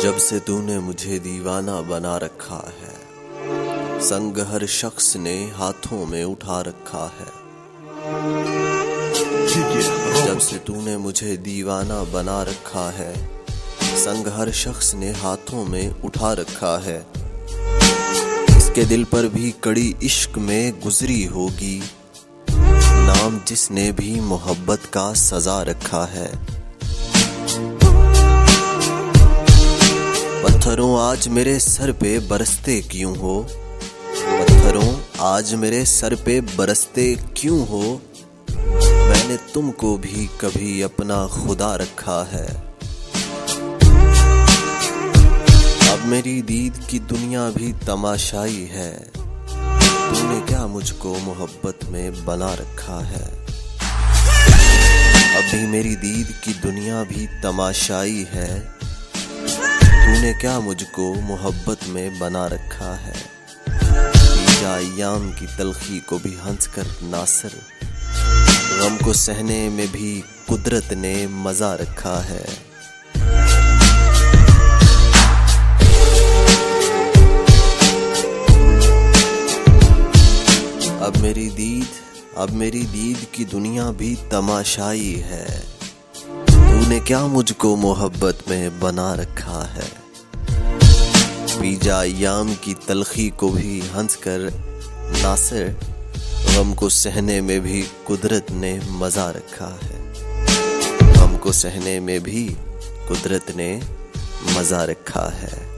जब से तूने मुझे दीवाना बना रखा है, संग हर शख्स ने हाथों में उठा रखा है। जब से तूने मुझे दीवाना बना रखा है, संग हर शख्स ने हाथों में उठा रखा है। इसके दिल पर भी कड़ी इश्क में गुजरी होगी, नाम जिसने भी मोहब्बत का सजा रखा है। पत्थरों आज मेरे सर पे बरसते क्यों हो, पत्थरों आज मेरे सर पे बरसते क्यों हो। मैंने तुमको भी कभी अपना खुदा रखा है। अब मेरी दीद की दुनिया भी तमाशाई है, तूने क्या मुझको मोहब्बत में बना रखा है। अभी मेरी दीद की दुनिया भी तमाशाई है, तूने क्या मुझको मोहब्बत में बना रखा है। पीजा अय्याम की तलखी को भी हंस कर नासिर, गम को सहने में भी कुदरत ने मजा रखा है। अब मेरी दीद की दुनिया भी तमाशाई है, तूने क्या मुझको मोहब्बत में बना रखा है। पीजा अय्याम की तलखी को भी हंस कर नासिर, गम को सहने में भी कुदरत ने मजा रखा है। गम को सहने में भी कुदरत ने मजा रखा है।